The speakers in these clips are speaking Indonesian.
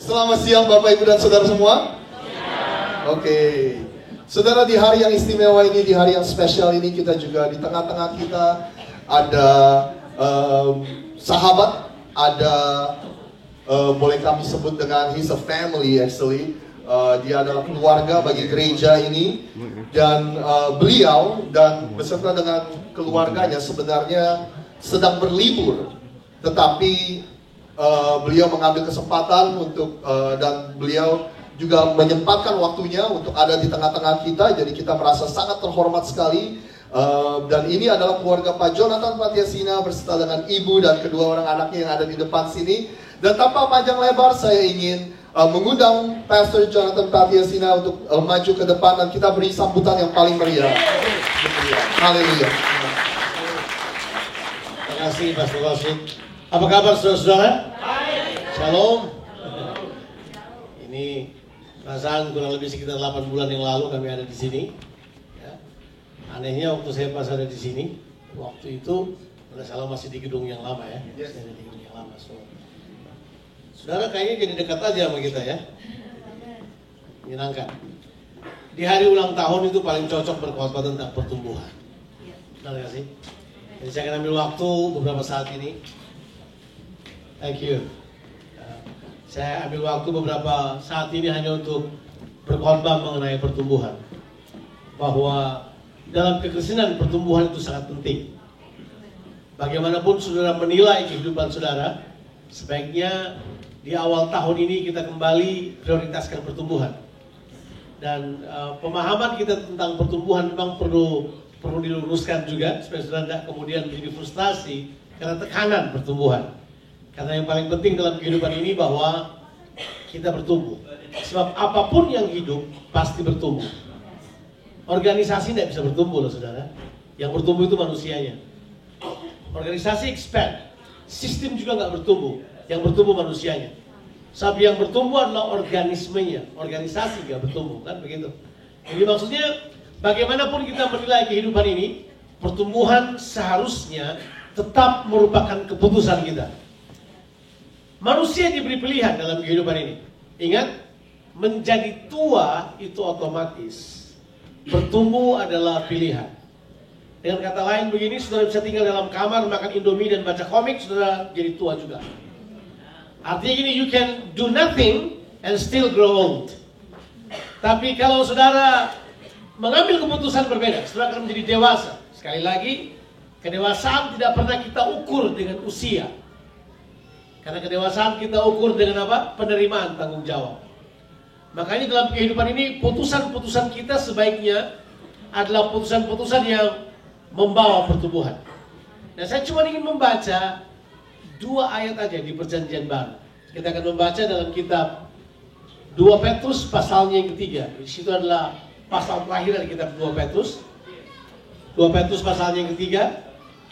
Selamat siang Bapak Ibu dan Saudara semua. Oke. Saudara, di hari yang istimewa ini, di hari yang spesial ini, kita juga di tengah-tengah kita ada sahabat, ada boleh kami sebut dengan he's a family actually. Dia adalah keluarga bagi gereja ini, dan beliau dan beserta dengan keluarganya sebenarnya sedang berlibur, tetapi beliau mengambil kesempatan untuk dan beliau juga menyempatkan waktunya untuk ada di tengah-tengah kita. Jadi kita merasa sangat terhormat sekali. Dan ini adalah keluarga Pak Jonathan Patiasina beserta dengan ibu dan kedua orang anaknya yang ada di depan sini. Dan tanpa panjang lebar, saya ingin mengundang Pastor Jonathan Patiasina untuk maju ke depan dan kita beri sambutan yang paling meriah. Haleluya. Terima kasih Pastor Rashid. Apa kabar saudara-saudara? Shalom. Ini perasaan kurang lebih sekitar 8 bulan yang lalu kami ada di sini. Ya. Anehnya waktu saya pas ada di sini, waktu itu kalau salah masih di gedung yang lama ya. Masih ada di gedung yang lama. Saudara kayaknya jadi dekat aja sama kita ya. Menyenangkan. Di hari ulang tahun itu paling cocok berkhotbah tentang pertumbuhan. Benar gak sih? Jadi saya akan ambil waktu beberapa saat ini. Thank you. Saya ambil waktu beberapa saat ini hanya untuk berkhotbah mengenai pertumbuhan. Bahwa dalam kekristenan pertumbuhan itu sangat penting. Bagaimanapun saudara menilai kehidupan saudara, sebaiknya di awal tahun ini kita kembali prioritaskan pertumbuhan. Dan pemahaman kita tentang pertumbuhan memang perlu diluruskan juga supaya saudara tidak kemudian menjadi frustasi karena tekanan pertumbuhan. Karena yang paling penting dalam kehidupan ini bahwa kita bertumbuh. Sebab apapun yang hidup pasti bertumbuh. Organisasi tidak bisa bertumbuh loh saudara. Yang bertumbuh itu manusianya. Organisasi expand, sistem juga nggak bertumbuh. Yang bertumbuh manusianya. Sebab yang bertumbuh adalah organismenya. Organisasi nggak bertumbuh, kan begitu. Jadi maksudnya bagaimanapun kita menilai kehidupan ini, pertumbuhan seharusnya tetap merupakan keputusan kita. Manusia diberi pilihan dalam kehidupan ini. Ingat, menjadi tua itu otomatis. Bertumbuh adalah pilihan. Dengan kata lain begini, saudara bisa tinggal dalam kamar, makan Indomie dan baca komik, saudara jadi tua juga. Artinya gini, you can do nothing and still grow old. Tapi kalau saudara mengambil keputusan berbeda, saudara akan menjadi dewasa. Sekali lagi, kedewasaan tidak pernah kita ukur dengan usia. Karena kedewasaan kita ukur dengan apa? Penerimaan tanggung jawab. Makanya dalam kehidupan ini, putusan-putusan kita sebaiknya adalah putusan-putusan yang membawa pertumbuhan. Nah, saya cuma ingin membaca 2 ayat aja di Perjanjian Baru. Kita akan membaca dalam kitab 2 Petrus pasalnya yang ketiga. Di situ adalah pasal terakhir dari kitab 2 Petrus. 2 Petrus pasalnya yang ketiga.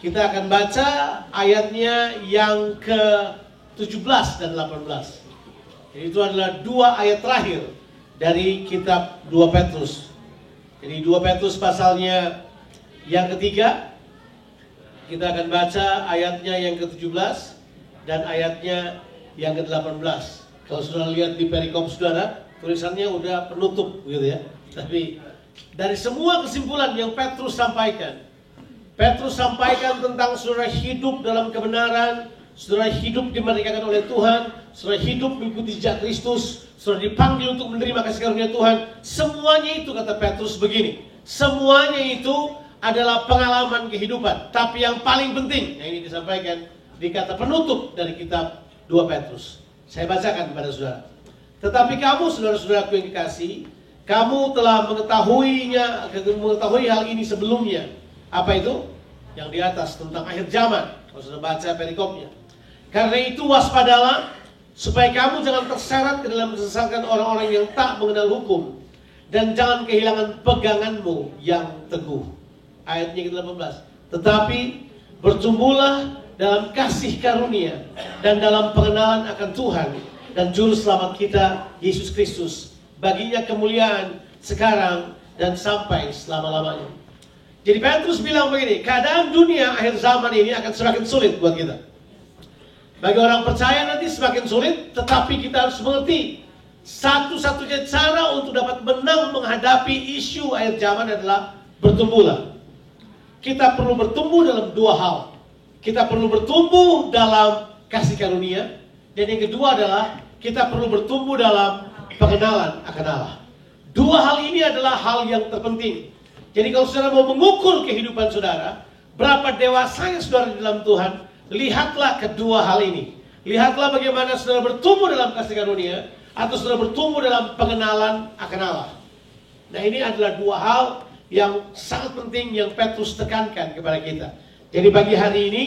Kita akan baca ayatnya yang ke-17 dan 18. Jadi itu adalah 2 ayat terakhir dari kitab 2 Petrus. Jadi 2 Petrus pasalnya yang ketiga, kita akan baca ayatnya yang ke-17 dan ayatnya yang ke-18. Kalau saudara lihat di perikop saudara, tulisannya udah penutup gitu ya. Tapi dari semua kesimpulan yang Petrus sampaikan tentang saudara hidup dalam kebenaran, saudara hidup dimerdekakan oleh Tuhan, saudara hidup mengikuti jejak Kristus, saudara dipanggil untuk menerima kasih karunia Tuhan. Semuanya itu, kata Petrus begini, semuanya itu adalah pengalaman kehidupan. Tapi yang paling penting, yang ini disampaikan di kata penutup dari kitab 2 Petrus. Saya bacakan kepada saudara. Tetapi kamu, saudara-saudaraku yang dikasihi, kamu telah mengetahui hal ini sebelumnya. Apa itu? Yang di atas tentang akhir zaman. Kalau sudah baca perikopnya. Karena itu waspadalah, supaya kamu jangan terseret ke dalam kesesatan orang-orang yang tak mengenal hukum, dan jangan kehilangan peganganmu yang teguh. Ayatnya ke-18. Tetapi bertumbuhlah dalam kasih karunia dan dalam pengenalan akan Tuhan dan Juru Selamat kita, Yesus Kristus. Baginya kemuliaan sekarang dan sampai selama-lamanya. Jadi Petrus bilang begini, keadaan dunia akhir zaman ini akan semakin sulit buat kita. Bagi orang percaya nanti semakin sulit, tetapi kita harus mengerti satu-satunya cara untuk dapat menang menghadapi isu akhir zaman adalah bertumbuhlah. Kita perlu bertumbuh dalam dua hal. Kita perlu bertumbuh dalam kasih karunia, dan yang kedua adalah kita perlu bertumbuh dalam pengenalan akan Allah. Dua hal ini adalah hal yang terpenting. Jadi kalau saudara mau mengukur kehidupan saudara, berapa dewasanya saudara di dalam Tuhan, lihatlah kedua hal ini. Lihatlah bagaimana saudara bertumbuh dalam kasih karunia, atau saudara bertumbuh dalam pengenalan akan Allah. Nah, ini adalah dua hal yang sangat penting yang Petrus tekankan kepada kita. Jadi pagi hari ini,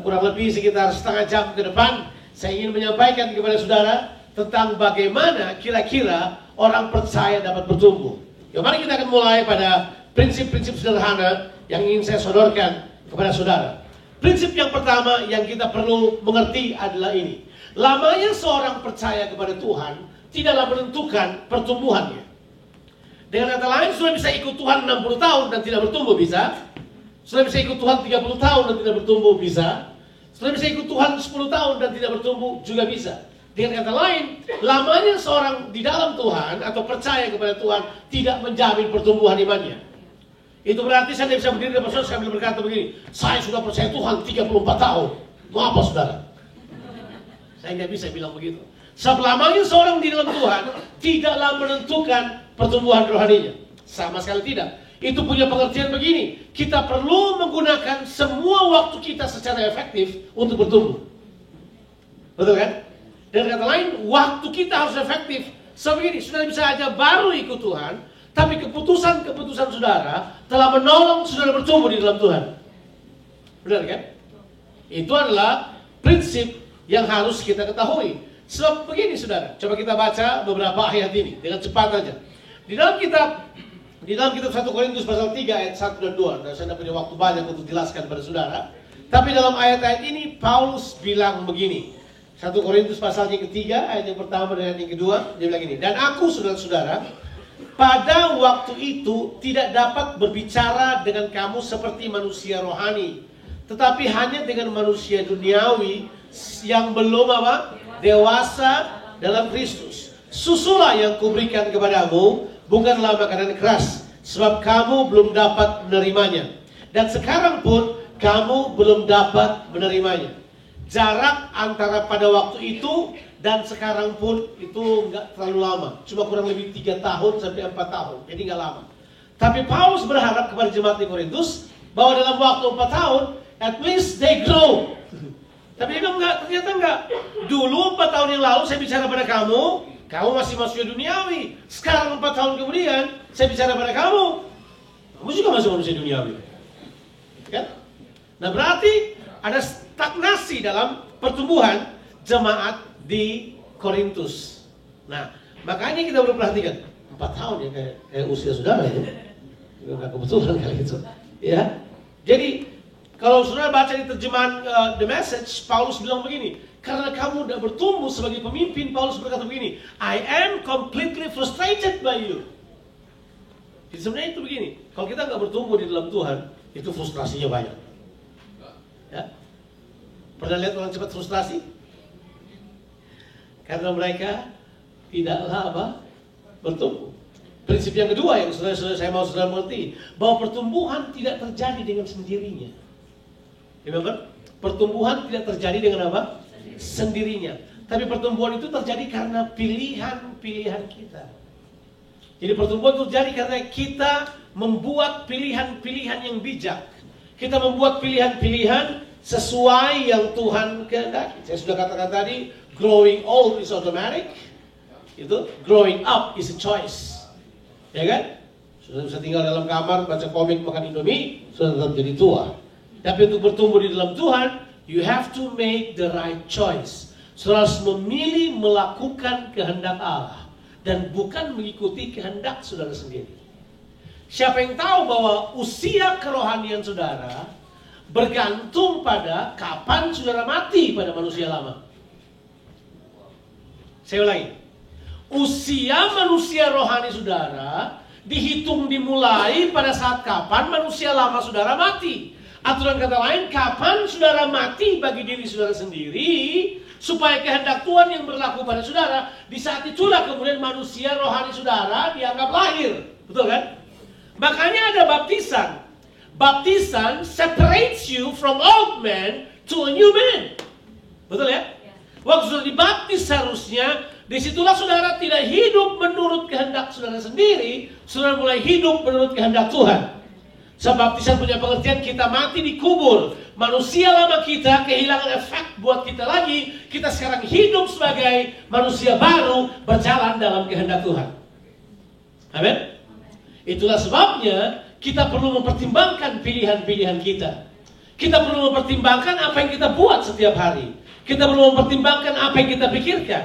kurang lebih sekitar setengah jam ke depan, saya ingin menyampaikan kepada saudara tentang bagaimana kira-kira orang percaya dapat bertumbuh. Ya, mari kita akan mulai pada prinsip-prinsip sederhana yang ingin saya sodorkan kepada saudara. Prinsip yang pertama yang kita perlu mengerti adalah ini. Lamanya seorang percaya kepada Tuhan tidaklah menentukan pertumbuhannya. Dengan kata lain, sudah bisa ikut Tuhan 60 tahun dan tidak bertumbuh, bisa. Sudah bisa ikut Tuhan 30 tahun dan tidak bertumbuh, bisa. Sudah bisa ikut Tuhan 10 tahun dan tidak bertumbuh, juga bisa. Dengan kata lain, lamanya seorang di dalam Tuhan atau percaya kepada Tuhan tidak menjamin pertumbuhan imannya. Itu berarti saya tidak bisa berdiri depan saudara sambil berkata begini, saya sudah percaya Tuhan 34 tahun. Mau apa saudara? Saya nggak bisa bilang begitu. Selamanya seorang di dalam Tuhan tidaklah menentukan pertumbuhan rohaninya. Sama sekali tidak. Itu punya pengertian begini. Kita perlu menggunakan semua waktu kita secara efektif untuk bertumbuh. Betul kan? Dengan kata lain, waktu kita harus efektif. Sebegini, saudara bisa aja baru ikut Tuhan, tapi keputusan-keputusan saudara telah menolong saudara bertumbuh di dalam Tuhan. Benar kan? Itu adalah prinsip yang harus kita ketahui. Sebab begini saudara, coba kita baca beberapa ayat ini dengan cepat saja. Di dalam kitab 1 Korintus pasal 3 ayat 1 dan 2. Dan saya tidak punya waktu banyak untuk jelaskan pada saudara. Tapi dalam ayat-ayat ini Paulus bilang begini. 1 Korintus pasal yang ketiga, ayat yang pertama dan yang kedua, dia bilang ini. Dan aku saudara-saudara, pada waktu itu tidak dapat berbicara dengan kamu seperti manusia rohani, tetapi hanya dengan manusia duniawi yang belum dewasa dalam Kristus. Susulah yang kuberikan kepadamu, bukanlah makanan keras, sebab kamu belum dapat menerimanya. Dan sekarang pun kamu belum dapat menerimanya. Jarak antara pada waktu itu dan sekarang pun itu nggak terlalu lama. Cuma kurang lebih 3 tahun sampai 4 tahun. Jadi nggak lama. Tapi Paulus berharap kepada jemaat di Korintus bahwa dalam waktu 4 tahun, at least they grow. Tapi dia bilang ternyata enggak. Dulu 4 tahun yang lalu saya bicara pada kamu masih manusia duniawi. Sekarang 4 tahun kemudian saya bicara pada kamu juga masih manusia duniawi. Kan? Nah, berarti ada stagnasi dalam pertumbuhan jemaat di Korintus. Nah, makanya kita perlu perhatikan 4 tahun ya kayak usia saudara itu. Enggak kebetulan kali itu. Ya. Jadi kalau saudara baca di terjemahan The Message, Paulus bilang begini, karena kamu tidak bertumbuh sebagai pemimpin, Paulus berkata begini, I am completely frustrated by you. Jadi sebenarnya itu begini, kalau kita nggak bertumbuh di dalam Tuhan, itu frustrasinya banyak. Ya? Pernah lihat orang cepat frustrasi? Karena mereka tidaklah bertumbuh. Prinsip yang kedua yang saya mau saudara mengerti, bahwa pertumbuhan tidak terjadi dengan sendirinya. Remember? Pertumbuhan tidak terjadi dengan apa? Sendirinya. Tapi pertumbuhan itu terjadi karena pilihan-pilihan kita. Jadi pertumbuhan terjadi karena kita membuat pilihan-pilihan yang bijak. Kita membuat pilihan-pilihan sesuai yang Tuhan kehendaki. Saya sudah katakan tadi, growing old is automatic. Itu growing up is a choice. Ya kan? Sudah bisa tinggal dalam kamar, baca komik, makan Indomie, sudah tetap jadi tua. Tapi untuk bertumbuh di dalam Tuhan, you have to make the right choice. Saudara harus memilih melakukan kehendak Allah dan bukan mengikuti kehendak saudara sendiri. Siapa yang tahu bahwa usia kerohanian saudara bergantung pada kapan saudara mati pada manusia lama? Saya ulangi. Usia manusia rohani saudara dihitung dimulai pada saat kapan manusia lama saudara mati. Aturan kata lain, kapan saudara mati bagi diri saudara sendiri, supaya kehendak Tuhan yang berlaku pada saudara, di saat itulah kemudian manusia rohani saudara dianggap lahir. Betul kan? Makanya ada baptisan. Baptisan separates you from old man to a new man. Betul ya? Waktu sudah dibaptis seharusnya, disitulah saudara tidak hidup menurut kehendak saudara sendiri, saudara mulai hidup menurut kehendak Tuhan. Sebab baptisan punya pengertian kita mati dikubur. Manusia lama kita kehilangan efek buat kita lagi. Kita sekarang hidup sebagai manusia baru berjalan dalam kehendak Tuhan. Amin. Itulah sebabnya kita perlu mempertimbangkan pilihan-pilihan kita. Kita perlu mempertimbangkan apa yang kita buat setiap hari. Kita perlu mempertimbangkan apa yang kita pikirkan.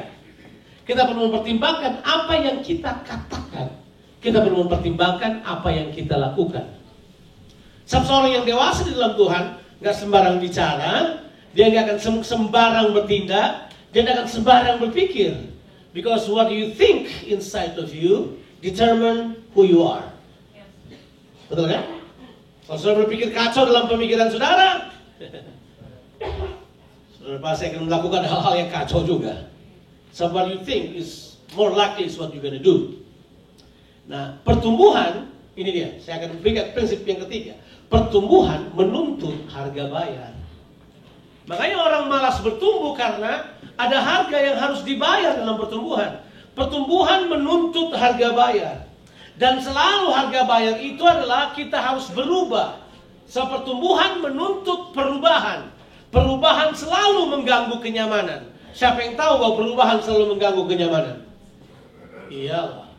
Kita perlu mempertimbangkan apa yang kita katakan. Kita perlu mempertimbangkan apa yang kita lakukan. Seorang yang dewasa di dalam Tuhan nggak sembarang bicara, dia nggak akan sembarang bertindak, dia nggak akan sembarang berpikir. Because what you think inside of you determine who you are. Betul kan? Kalau saudara berpikir kacau dalam pemikiran saudara, saudara pasti akan melakukan hal-hal yang kacau juga. So what you think is more likely is what you're gonna do. Nah, pertumbuhan, ini dia, saya akan berikan prinsip yang ketiga. Pertumbuhan menuntut harga bayar. Makanya orang malas bertumbuh karena ada harga yang harus dibayar dalam pertumbuhan. Pertumbuhan menuntut harga bayar. Dan selalu harga bayar itu adalah kita harus berubah. So, pertumbuhan menuntut perubahan. Perubahan selalu mengganggu kenyamanan. Siapa yang tahu bahwa perubahan selalu mengganggu kenyamanan? Iyalah,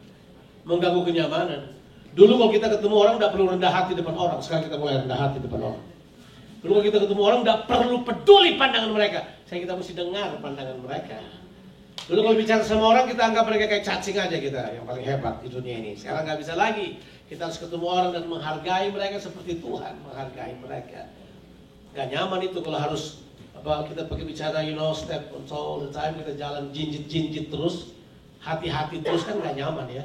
mengganggu kenyamanan. Dulu kalau kita ketemu orang tidak perlu rendah hati depan orang. Sekarang kita mulai rendah hati depan orang. Dulu kalau kita ketemu orang tidak perlu peduli pandangan mereka. Sekarang kita mesti dengar pandangan mereka. Dulu kalau bicara sama orang kita anggap mereka kayak cacing aja kita, yang paling hebat di dunia ini. Sekarang nggak bisa lagi. Kita harus ketemu orang dan menghargai mereka seperti Tuhan menghargai mereka. Gak nyaman itu kalau harus kita pakai bicara, step all the time, kita jalan jinjit terus, hati-hati terus, kan gak nyaman ya.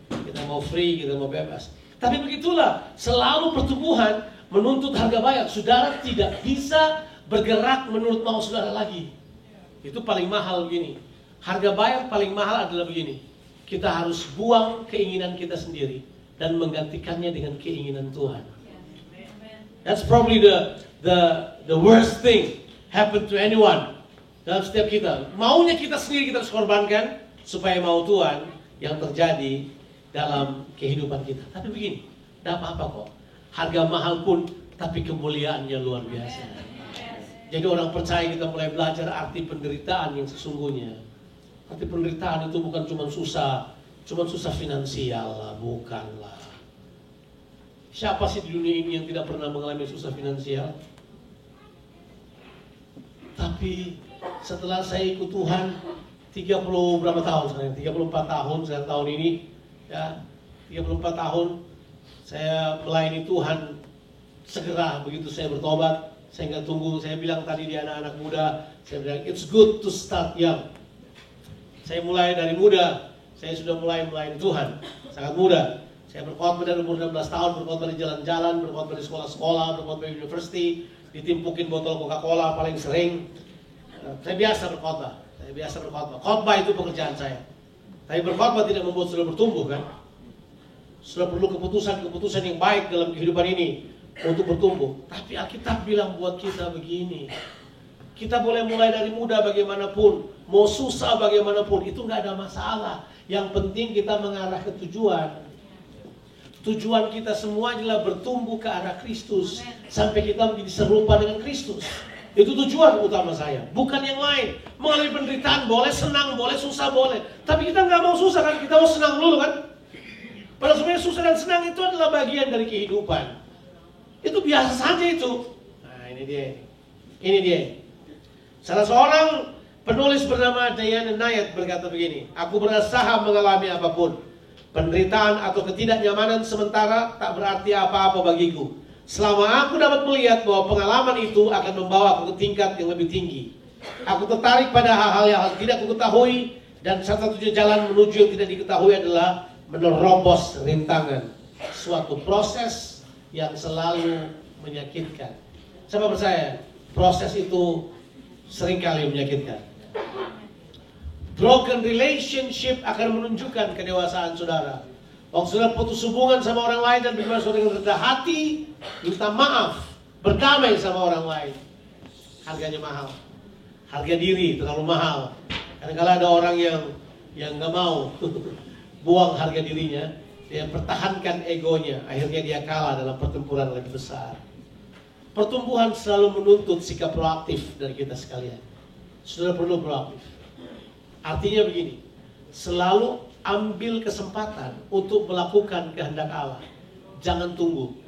Kita mau free, kita mau bebas. Tapi begitulah, selalu pertumbuhan menuntut harga bayar. Saudara tidak bisa bergerak menurut mau saudara lagi. Itu paling mahal begini. Harga bayar paling mahal adalah begini. Kita harus buang keinginan kita sendiri dan menggantikannya dengan keinginan Tuhan. That's probably the worst thing happen to anyone dalam setiap kita. Maunya kita sendiri kita harus korbankan supaya mau Tuhan yang terjadi dalam kehidupan kita. Tapi begini, tidak apa-apa kok. Harga mahal pun, tapi kemuliaannya luar biasa. Jadi orang percaya kita mulai belajar arti penderitaan yang sesungguhnya. Arti penderitaan itu bukan cuma susah finansial lah, bukanlah. Siapa sih di dunia ini yang tidak pernah mengalami susah finansial? Tapi setelah saya ikut Tuhan 30 berapa tahun sekarang? 34 tahun sekarang tahun ini ya, 34 tahun saya melayani Tuhan. Segera begitu saya bertobat, saya nggak tunggu. Saya bilang tadi di anak-anak muda, saya bilang it's good to start young. Saya mulai dari muda, saya sudah mulai melayani Tuhan, sangat muda. Saya berkhotbah dari umur 16 tahun, berkhotbah di jalan-jalan, berkhotbah di sekolah-sekolah, berkhotbah di university, ditimpukin botol Coca-Cola paling sering. Saya biasa berkhotbah. Khotbah itu pekerjaan saya. Tapi berkhotbah tidak membuat saudara bertumbuh kan? Saudara perlu keputusan yang baik dalam kehidupan ini untuk bertumbuh. Tapi Alkitab bilang buat kita begini. Kita boleh mulai dari muda bagaimanapun, mau susah bagaimanapun, itu nggak ada masalah. Yang penting kita mengarah ke tujuan. Tujuan kita semua adalah bertumbuh ke arah Kristus sampai kita menjadi serupa dengan Kristus. Itu tujuan utama saya, bukan yang lain. Mengalami penderitaan boleh, senang boleh, susah boleh. Tapi kita nggak mau susah kan, kita mau senang dulu kan. Padahal sebenarnya susah dan senang itu adalah bagian dari kehidupan. Itu biasa saja itu. Nah ini dia. Salah seorang penulis bernama Diane Nayat berkata begini, aku berusaha mengalami apapun. Penderitaan atau ketidaknyamanan sementara tak berarti apa-apa bagiku. Selama aku dapat melihat bahwa pengalaman itu akan membawa aku ke tingkat yang lebih tinggi. Aku tertarik pada hal-hal yang tidak aku ketahui. Dan satu-satunya jalan menuju yang tidak diketahui adalah menerobos rintangan. Suatu proses yang selalu menyakitkan. Siapa percaya? Proses itu seringkali menyakitkan. Broken relationship akan menunjukkan kedewasaan saudara. Waktu saudara putus hubungan sama orang lain dan bagaimana saudara dengan rendah hati, minta maaf, berdamai sama orang lain. Harganya mahal. Harga diri terlalu mahal. Kadang-kadang ada orang yang nggak mau buang harga dirinya, dia pertahankan egonya, akhirnya dia kalah dalam pertempuran lebih besar. Pertumbuhan selalu menuntut sikap proaktif dari kita sekalian. Saudara perlu proaktif. Artinya begini, selalu ambil kesempatan untuk melakukan kehendak Allah. Jangan tunggu.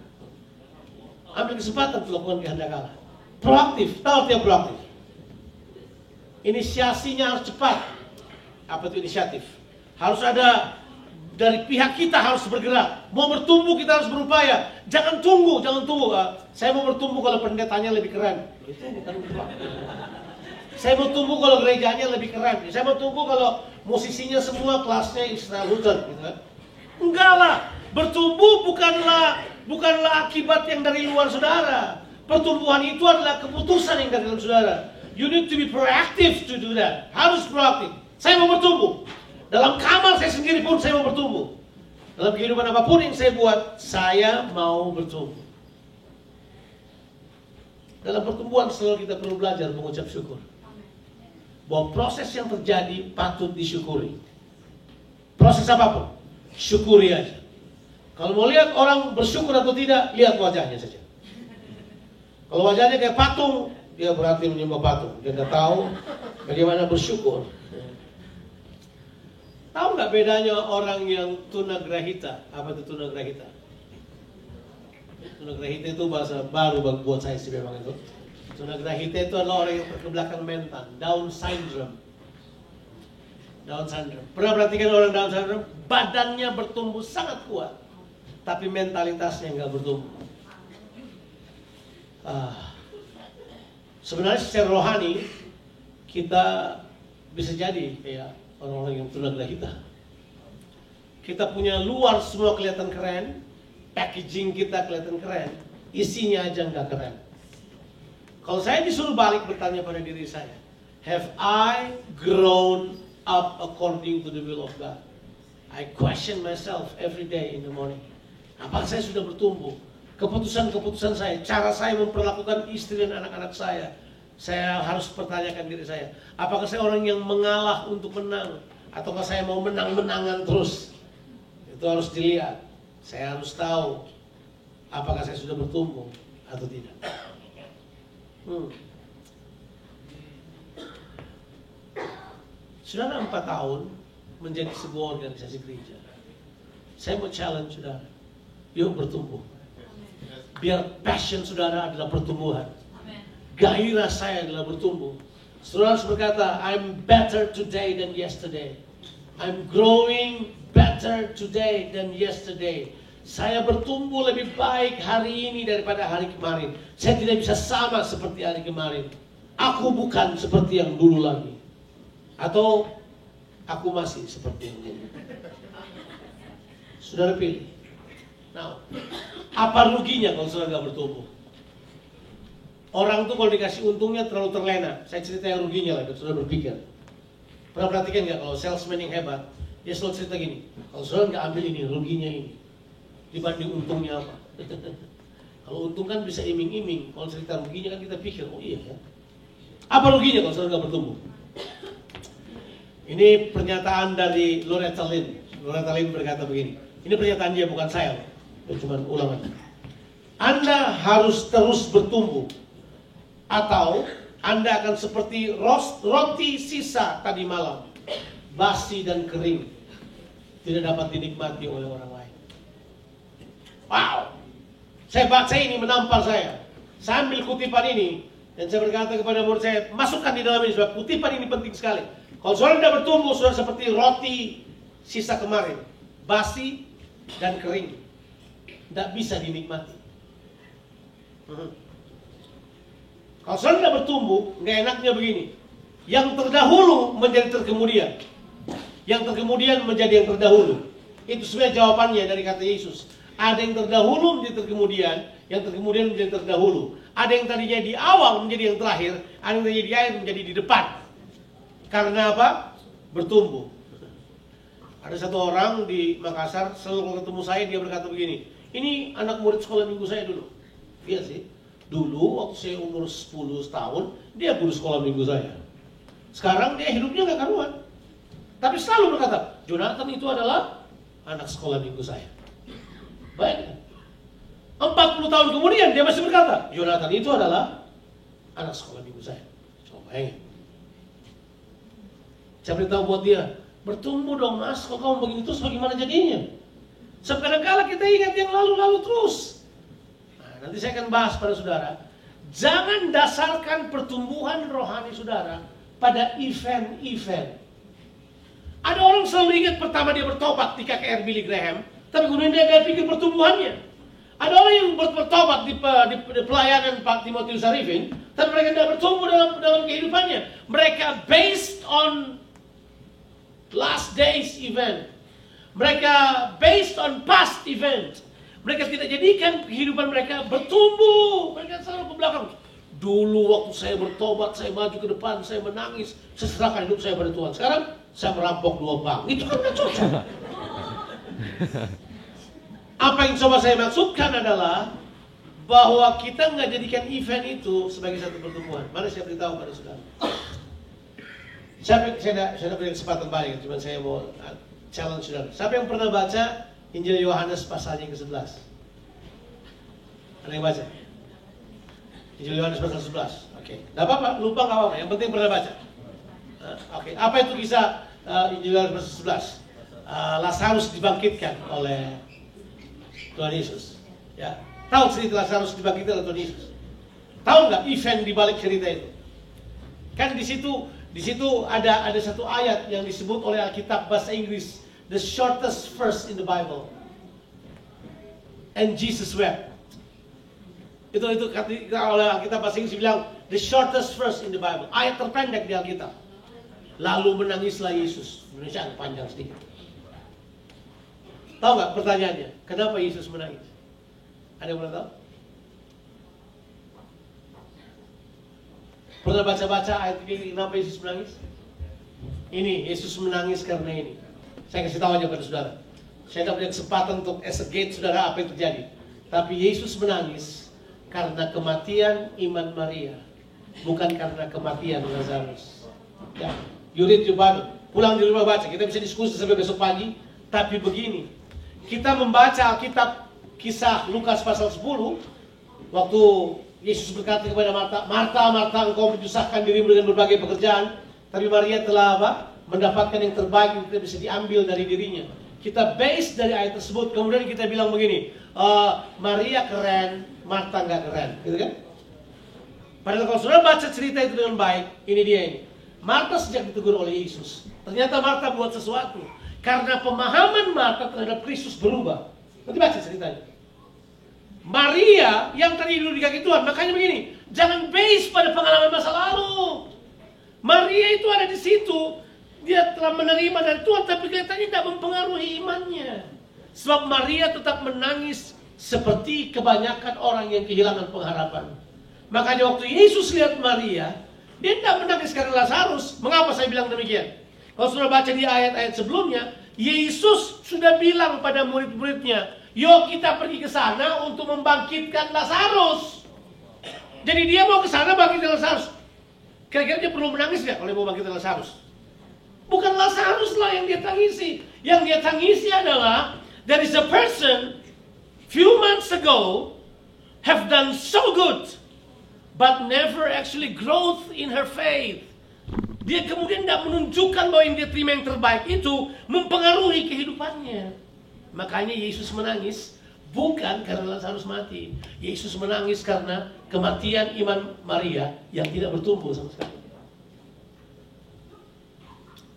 Ambil kesempatan untuk melakukan kehendak Allah. Proaktif, tahu artinya proaktif. Inisiasinya harus cepat. Apa itu inisiatif? Harus ada dari pihak kita, harus bergerak. Mau bertumbuh kita harus berupaya. Jangan tunggu. Saya mau bertumbuh kalau pendetanya lebih keren. Itu bukan proaktif. Saya mau tumbuh kalau gerejanya lebih keren. Saya mau tumbuh kalau musisinya semua kelasnya Israel Luther, gitu kan? Enggak lah. Bertumbuh bukanlah akibat yang dari luar saudara. Pertumbuhan itu adalah keputusan yang dari dalam saudara. You need to be proactive to do that. Harus proaktif. Saya mau bertumbuh. Dalam kamar saya sendiri pun saya mau bertumbuh. Dalam kehidupan apapun yang saya buat, saya mau bertumbuh. Dalam pertumbuhan selalu kita perlu belajar mengucap syukur. Bahwa proses yang terjadi patut disyukuri. Proses apapun, syukuri aja. Kalau mau lihat orang bersyukur atau tidak, lihat wajahnya saja. Kalau wajahnya kayak patung, dia berarti menyembah patung. Dia tidak tahu bagaimana bersyukur. Tahu nggak bedanya orang yang tunagrahita? Apa itu tunagrahita? Tunagrahita itu bahasa baru buat saya sih memang itu. Tunagrahita itu adalah orang yang berkebelakang mental, Down syndrome. Down syndrome. Pernah perhatikan orang Down syndrome? Badannya bertumbuh sangat kuat, tapi mentalitasnya nggak bertumbuh. Sebenarnya secara rohani kita bisa jadi kayak orang-orang yang tunagrahita. Kita punya luar semua kelihatan keren, packaging kita kelihatan keren, isinya aja nggak keren. Kalau saya disuruh balik bertanya pada diri saya, have I grown up according to the will of God? I question myself every day in the morning. Apakah saya sudah bertumbuh? Keputusan-keputusan saya, cara saya memperlakukan istri dan anak-anak saya harus pertanyakan diri saya. Apakah saya orang yang mengalah untuk menang? Ataukah saya mau menang-menangan terus? Itu harus dilihat. Saya harus tahu apakah saya sudah bertumbuh atau tidak. Saudara 4 tahun menjadi sebuah organisasi gereja. Saya mau challenge saudara, yuk bertumbuh. Biar passion saudara adalah pertumbuhan. Gairah saya adalah bertumbuh. Saudara harus berkata, I'm better today than yesterday. I'm growing better today than yesterday. Saya bertumbuh lebih baik hari ini daripada hari kemarin. Saya tidak bisa sama seperti hari kemarin. Aku bukan seperti yang dulu lagi. Atau aku masih seperti yang dulu. Saudara pilih. Nah, apa ruginya kalau saudara nggak bertumbuh? Orang tuh kalau dikasih untungnya terlalu terlena. Saya cerita yang ruginya lah, saudara berpikir. Pernah perhatikan nggak kalau salesman yang hebat, dia selalu cerita gini, kalau saudara nggak ambil ini, ruginya ini. Dibanding untungnya apa? Kalau untung kan bisa iming-iming. Kalau cerita ruginya kan kita pikir, oh iya ya. Apa ruginya kalau saudara nggak bertumbuh? Ini pernyataan dari Loretta Lynn. Loretta Lynn berkata begini. Ini pernyataan dia, bukan saya. Cuma ulangan. Anda harus terus bertumbuh, atau Anda akan seperti roti sisa tadi malam, basi dan kering, tidak dapat dinikmati oleh orang lain. Wow, saya baca ini menampar saya. Saya ambil kutipan ini dan saya berkata kepada murid saya, masukkan di dalam ini sebab kutipan ini penting sekali. Kalau saudara tidak bertumbuh, saudara seperti roti sisa kemarin, basi dan kering, tidak bisa dinikmati. Kalau saudara tidak bertumbuh, nggak enaknya begini. Yang terdahulu menjadi terkemudian, yang terkemudian menjadi yang terdahulu. Itu sebenarnya jawabannya dari kata Yesus. Ada yang terdahulu menjadi terkemudian, yang terkemudian menjadi terdahulu. Ada yang tadinya di awal menjadi yang terakhir, ada yang tadinya di akhir menjadi di depan. Karena apa? Bertumbuh. Ada satu orang di Makassar, selalu ketemu saya, dia berkata begini, ini anak murid sekolah minggu saya dulu. Iya sih, dulu waktu saya umur 10 tahun, dia guru sekolah minggu saya. Sekarang dia hidupnya gak karuan. Tapi selalu berkata, Jonathan itu adalah anak sekolah minggu saya. Baik. 40 tahun kemudian dia masih berkata, Jonathan itu adalah anak sekolah minggu saya. Coba bayangin. Saya beritahu buat dia, bertumbuh dong mas, kalau kamu begini terus bagaimana jadinya? Kadang-kala kita ingat yang lalu-lalu terus. Nah, nanti saya akan bahas pada saudara. Jangan dasarkan pertumbuhan rohani saudara pada event-event. Ada orang selalu ingat pertama dia bertobat di KKR Billy Graham, tapi kemudian dia gak pikir pertumbuhannya. Ada orang yang bertobat di pelayanan Pak Timotius Arifin, tapi mereka tidak bertumbuh dalam kehidupannya. Mereka based on last days event. Mereka based on past event. Mereka tidak jadikan kehidupan mereka bertumbuh. Mereka selalu ke belakang. Dulu waktu saya bertobat, saya maju ke depan, saya menangis, saya serahkan hidup saya pada Tuhan. Sekarang saya merampok 2 bank. Itu kan tidak cocok. Apa yang coba saya maksudkan adalah bahwa kita nggak jadikan event itu sebagai satu pertumbuhan. Mari saya beritahu pada saudara. Saya tidak beri kesempatan banyak, cuma saya mau challenge saudara. Siapa yang pernah baca Injil Yohanes pasalnya yang ke-11? Ada yang baca? Injil Yohanes pasal 11. Oke. Tidak apa-apa, lupa nggak apa-apa. Yang penting pernah baca. Oke. Apa itu kisah Injil Yohanes pasal 11? Lazarus dibangkitkan oleh Tuhan Yesus. Ya. Tahu cerita Lazarus dibangkitkan oleh Tuhan Yesus? Tahu nggak event di balik cerita itu? Kan di situ ada satu ayat yang disebut oleh Alkitab bahasa Inggris, the shortest verse in the Bible. And Jesus wept. Itu oleh Alkitab bahasa Inggris bilang the shortest verse in the Bible. Ayat terpendek di Alkitab. Lalu menangislah Yesus. Indonesia agak panjang sedikit. Tahu nggak pertanyaannya? Kenapa Yesus menangis? Ada yang pernah tahu? Pernah baca-baca ayat ini, kenapa Yesus menangis? Ini, Yesus menangis karena ini. Saya kasih tahu aja pada saudara. Saya tidak punya kesempatan untuk exegete saudara apa yang terjadi. Tapi Yesus menangis karena kematian iman Maria. Bukan karena kematian Lazarus. Ya, you read your Bible. Pulang di rumah baca. Kita bisa diskusi sampai besok pagi. Tapi begini. Kita membaca Alkitab kisah Lukas pasal 10. Waktu Yesus berkata kepada Marta, Marta, Marta, engkau menyusahkan dirimu dengan berbagai pekerjaan, tapi Maria telah mendapatkan yang terbaik yang tidak bisa diambil dari dirinya. Kita base dari ayat tersebut, kemudian kita bilang begini, Maria keren, Marta nggak keren, gitu kan? Padahal kalau sudah baca cerita itu dengan baik, ini dia ini. Marta sejak ditegur oleh Yesus, ternyata Marta buat sesuatu, karena pemahaman Marta terhadap Kristus berubah. Nanti baca ceritanya. Maria yang tadi duduk di kaki Tuhan, makanya begini, jangan base pada pengalaman masa lalu. Maria itu ada di situ, dia telah menerima dari Tuhan, tapi kelihatannya tidak mempengaruhi imannya. Sebab Maria tetap menangis seperti kebanyakan orang yang kehilangan pengharapan. Makanya waktu Yesus lihat Maria, dia tidak menangis karena Lazarus. Mengapa saya bilang demikian? Kalau sudah baca di ayat-ayat sebelumnya, Yesus sudah bilang pada murid-muridnya, yuk kita pergi ke sana untuk membangkitkan Lazarus. Jadi dia mau ke sana bangkitkan Lazarus. Kira-kira dia perlu menangis nggak kalau mau bangkitkan Lazarus? Bukan Lazarus lah yang dia tangisi. Yang dia tangisi adalah there is a person few months ago have done so good but never actually growth in her faith. Dia kemudian tidak menunjukkan bahwa yang dia terima yang terbaik itu mempengaruhi kehidupannya. Makanya Yesus menangis bukan karena Lazarus mati. Yesus menangis karena kematian iman Maria yang tidak bertumbuh sama sekali.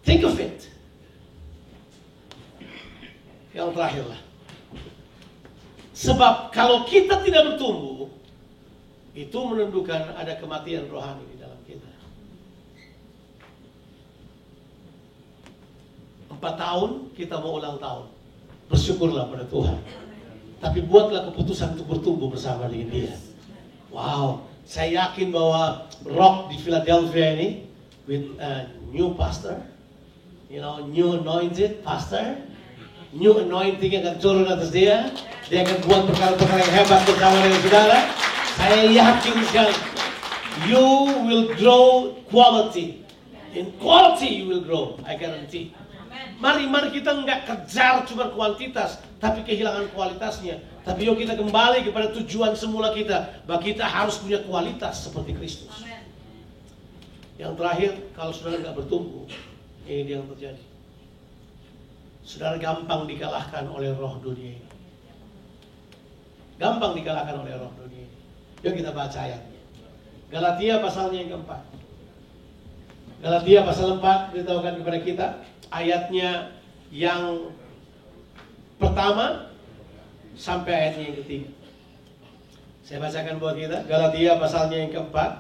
Think of it. Yang terakhir lah. Sebab kalau kita tidak bertumbuh, itu menunjukkan ada kematian rohani di dalam kita. 4 tahun kita mau ulang tahun. Bersyukurlah pada Tuhan. Tapi buatlah keputusan untuk bertumbuh bersama dengan Dia. Wow, Saya yakin bahwa Rock di Philadelphia ini with a new pastor, new anointed pastor, new anointing akan turun atas dia. Dia akan buat perkara-perkara yang hebat bersama dengan saudara. Saya yakin sekali, you will grow quality. In quality you will grow, I guarantee. Mari kita nggak kejar cuma kuantitas, tapi kehilangan kualitasnya. Tapi yuk kita kembali kepada tujuan semula kita, bahwa kita harus punya kualitas seperti Kristus. Yang terakhir, kalau saudara nggak bertumbuh, ini yang terjadi. Saudara gampang dikalahkan oleh roh dunia ini. Gampang dikalahkan oleh roh dunia ini. Yuk kita baca ayatnya. Galatia pasalnya yang keempat. Galatia pasal 4 beritahukan kepada kita ayatnya yang pertama sampai ayatnya yang ketiga. Saya bacakan buat kita. Galatia pasalnya yang keempat,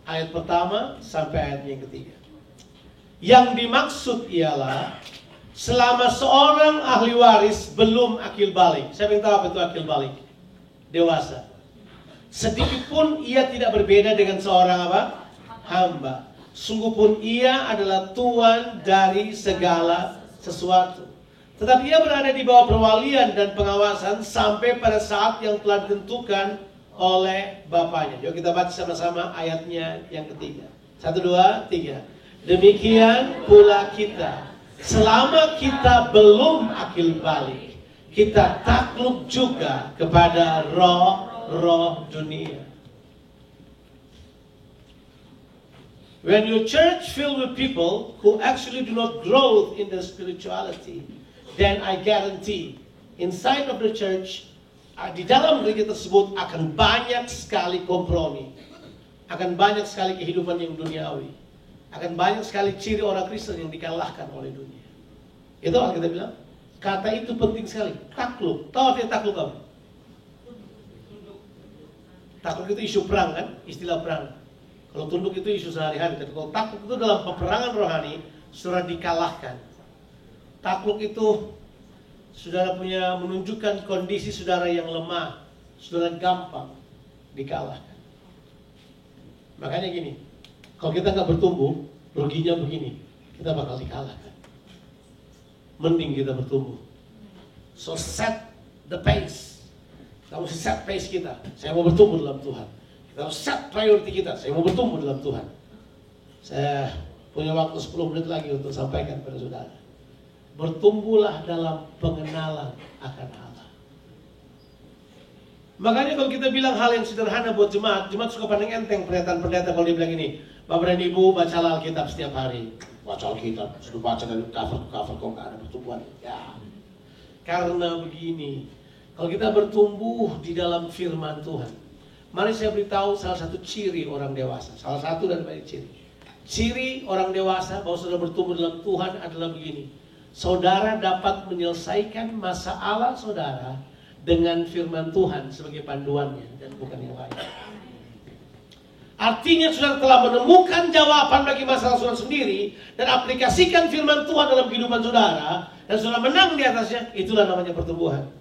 ayat pertama sampai ayatnya yang ketiga. Yang dimaksud ialah selama seorang ahli waris belum akil balik. Saya ingin tahu apa itu akil balik? Dewasa. Sedikit pun ia tidak berbeda dengan seorang apa? Hamba. Sungguh pun ia adalah tuan dari segala sesuatu. Tetapi ia berada di bawah perwalian dan pengawasan sampai pada saat yang telah ditentukan oleh Bapaknya. Yuk kita baca sama-sama ayatnya yang ketiga. 1, 2, 3. Demikian pula kita, selama kita belum akil balik, kita takluk juga kepada roh-roh dunia. When your church filled with people who actually do not grow in their spirituality, then I guarantee inside of the church, di dalam gereja tersebut akan banyak sekali kompromi, akan banyak sekali kehidupan yang duniawi, akan banyak sekali ciri orang Kristen yang dikalahkan oleh dunia. Itu apa kita bilang? Kata itu penting sekali. Takluk. Tahu artinya takluk apa? Takluk itu isu perang kan? Istilah perang. Kalau tunduk itu isu sehari-hari, tapi kalau takluk itu dalam peperangan rohani, saudara dikalahkan. Takluk itu saudara punya menunjukkan kondisi saudara yang lemah, saudara gampang dikalahkan. Makanya gini, kalau kita nggak bertumbuh, ruginya begini, kita bakal dikalahkan. Mending kita bertumbuh. So set the pace. Kita mesti set pace kita. Saya mau bertumbuh dalam Tuhan. Kita harus set priority kita. Saya mau bertumbuh dalam Tuhan. Saya punya waktu 10 menit lagi untuk sampaikan kepada saudara. Bertumbuhlah dalam pengenalan akan Allah. Makanya kalau kita bilang hal yang sederhana buat jemaat suka pandang enteng pendeta kalau dia bilang ini, Bapak dan Ibu bacalah Alkitab setiap hari. Baca Alkitab, sudah baca dari cover ke cover kok nggak ada pertumbuhan. Ya, karena begini, kalau kita bertumbuh di dalam firman Tuhan, mari saya beritahu salah satu ciri orang dewasa. Salah satu dari banyak ciri. Ciri orang dewasa bahwa saudara bertumbuh dalam Tuhan adalah begini. Saudara dapat menyelesaikan masalah saudara dengan firman Tuhan sebagai panduannya dan bukan yang lain. Artinya saudara telah menemukan jawaban bagi masalah saudara sendiri dan aplikasikan firman Tuhan dalam kehidupan saudara dan saudara menang di atasnya. Itulah namanya pertumbuhan.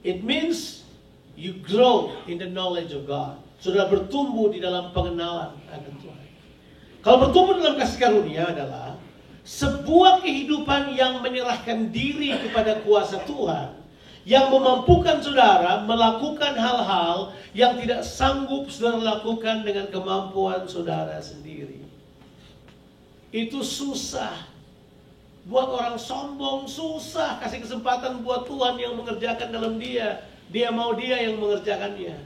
It means you grow in the knowledge of God. Saudara bertumbuh di dalam pengenalan akan Tuhan. Kalau bertumbuh dalam kasih karunia adalah sebuah kehidupan yang menyerahkan diri kepada kuasa Tuhan, yang memampukan saudara melakukan hal-hal yang tidak sanggup saudara lakukan dengan kemampuan saudara sendiri. Itu susah. Buat orang sombong susah kasih kesempatan buat Tuhan yang mengerjakan dalam dia. Dia mau dia yang mengerjakannya.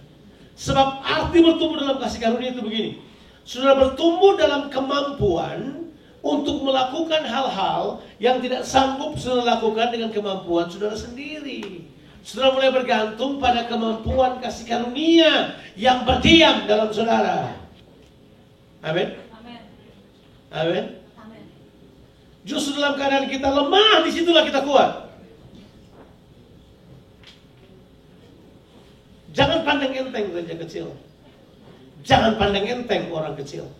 Sebab arti bertumbuh dalam kasih karunia itu begini. Saudara bertumbuh dalam kemampuan untuk melakukan hal-hal yang tidak sanggup saudara lakukan dengan kemampuan saudara sendiri. Saudara mulai bergantung pada kemampuan kasih karunia yang berdiam dalam saudara. Amin. Amin. Justru dalam keadaan kita lemah, disitulah kita kuat. Jangan pandang enteng gereja kecil. Jangan pandang enteng orang kecil.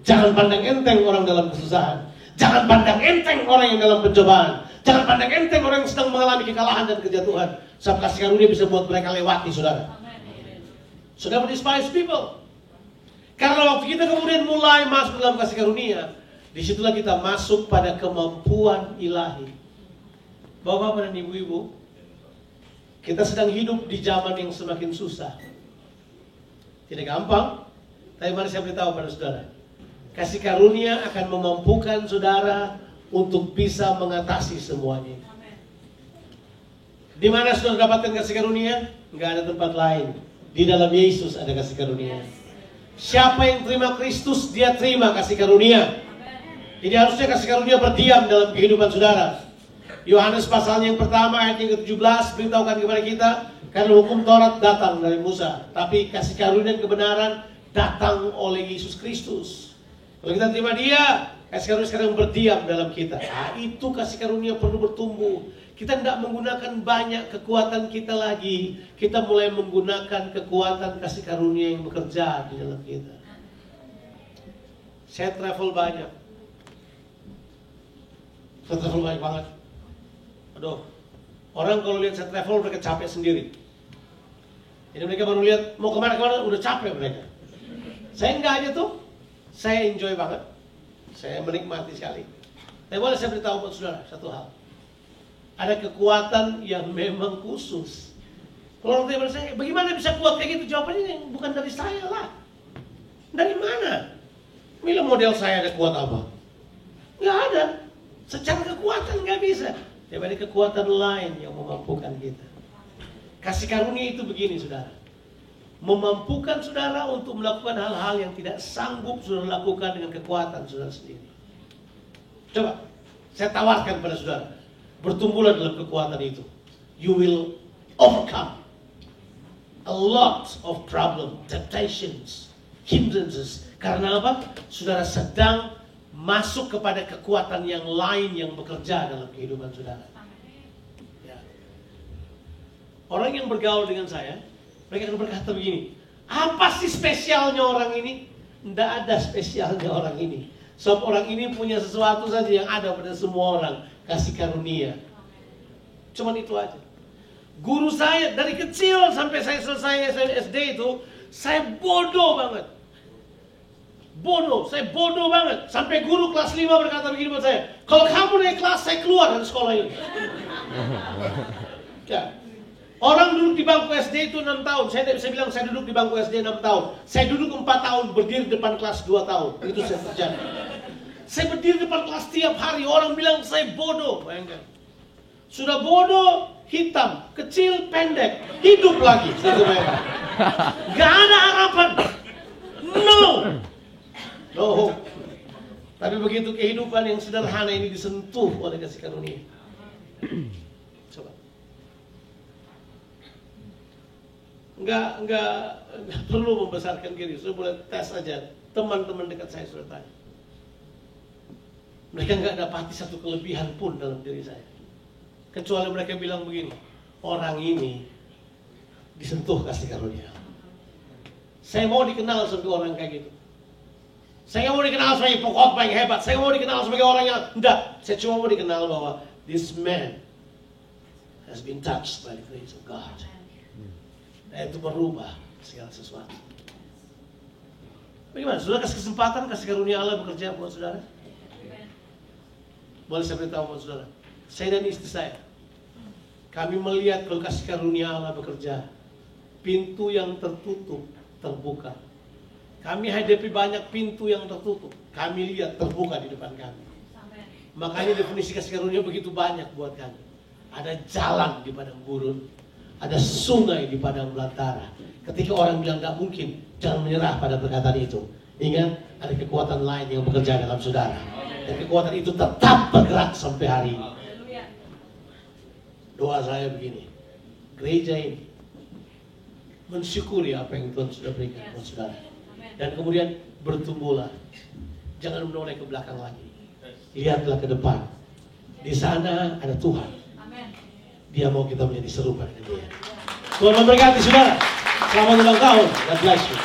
Jangan pandang enteng orang dalam kesusahan. Jangan pandang enteng orang yang dalam pencobaan. Jangan pandang enteng orang yang sedang mengalami kekalahan dan kejatuhan. Sebab kasih karunia bisa buat mereka lewati, saudara. So never despise people. Karena waktu kita kemudian mulai masuk dalam kasih karunia, disitulah kita masuk pada kemampuan ilahi. Bapak-bapak dan ibu-ibu, kita sedang hidup di zaman yang semakin susah. Tidak gampang, tapi mari saya beritahu pada saudara, kasih karunia akan memampukan saudara untuk bisa mengatasi semuanya. Di mana saudara dapatkan kasih karunia? Enggak ada tempat lain. Di dalam Yesus ada kasih karunia. Siapa yang terima Kristus, dia terima kasih karunia. Jadi harusnya kasih karunia berdiam dalam kehidupan saudara. Yohanes pasalnya yang pertama ayat yang ke-17 beritahukan kepada kita, karena hukum Taurat datang dari Musa, tapi kasih karunia dan kebenaran datang oleh Yesus Kristus. Kalau kita terima dia, kasih karunia sekarang berdiam dalam kita. Itu kasih karunia perlu bertumbuh. Kita tidak menggunakan banyak kekuatan kita lagi. Kita mulai menggunakan kekuatan kasih karunia yang bekerja di dalam kita. Saya travel banyak. Saya travel banyak banget. Aduh, orang kalau lihat saya travel mereka capek sendiri. Jadi mereka baru lihat mau kemana-kemana udah capek mereka. Saya enggak aja tuh. Saya enjoy banget. Saya menikmati sekali. Tapi boleh saya beritahu buat saudara satu hal. Ada kekuatan yang memang khusus. Kalau orang tanya saya, bagaimana bisa kuat kayak gitu? Jawabannya bukan dari saya lah. Dari mana? Bila model saya ada kuat apa? Nggak ada. Secara kekuatan nggak bisa. Daripada kekuatan lain yang memampukan kita. Kasih karunia itu begini, saudara. Memampukan saudara untuk melakukan hal-hal yang tidak sanggup saudara lakukan dengan kekuatan saudara sendiri. Coba, saya tawarkan pada saudara. Bertumbuhlah dalam kekuatan itu. You will overcome a lot of problem, temptations, hindrances. Karena apa? Saudara sedang masuk kepada kekuatan yang lain yang bekerja dalam kehidupan saudara. Ya. Orang yang bergaul dengan saya, mereka akan berkata begini, apa sih spesialnya orang ini? Tidak ada spesialnya orang ini. Sebab orang ini punya sesuatu saja yang ada pada semua orang. Kasih karunia. Cuman itu aja. Guru saya dari kecil sampai saya selesai SD itu, saya bodoh banget. Saya bodoh banget. Sampai guru kelas 5 berkata begini buat saya, kalau kamu naik kelas, saya keluar dari sekolah ini. Ya. Orang duduk di bangku SD itu 6 tahun. Saya bilang saya duduk di bangku SD 6 tahun. Saya duduk 4 tahun, berdiri depan kelas 2 tahun. Itu saya terjadi. Saya berdiri depan kelas tiap hari. Orang bilang saya bodoh. Bayangkan. Sudah bodoh, hitam, kecil, pendek. Hidup lagi. Gak ada harapan. No hope. Tapi begitu kehidupan yang sederhana ini disentuh oleh kasih karunia. Coba. Enggak perlu membesarkan diri. Sudah boleh tes aja. Teman-teman dekat saya sudah tanya. Mereka nggak dapati satu kelebihan pun dalam diri saya. Kecuali mereka bilang begini, orang ini disentuh kasih karunia. Saya mau dikenal sebagai orang kayak gitu. Saya mau dikenal sebagai pengkhotbah yang hebat. Saya mau dikenal sebagai orang yang enggak. Saya cuma mau dikenal bahwa this man has been touched by the grace of God. Dan itu berubah segala sesuatu. Bagaimana? Saudara kasih kesempatan, kasih karunia Allah bekerja buat saudara? Boleh saya beritahu buat saudara, saya dan istri saya, kami melihat kalau kasih karunia Allah bekerja, pintu yang tertutup terbuka. Kami hadapi banyak pintu yang tertutup, kami lihat terbuka di depan kami. Makanya definisi kasih karunia begitu banyak buat kami. Ada jalan di padang gurun, ada sungai di padang belantara. Ketika orang bilang tidak mungkin, jangan menyerah pada perkataan itu. Ingat, ada kekuatan lain yang bekerja dalam saudara. Dan kekuatan itu tetap bergerak sampai hari ini. Doa saya begini, gereja ini mensyukuri apa yang Tuhan sudah berikan buat saudara. Dan kemudian bertumbuhlah. Jangan menoleh ke belakang lagi. Lihatlah ke depan. Di sana ada Tuhan. Dia mau kita menjadi serupa dengan Dia. Tuhan memberkati saudara. Selamat ulang tahun. God bless you.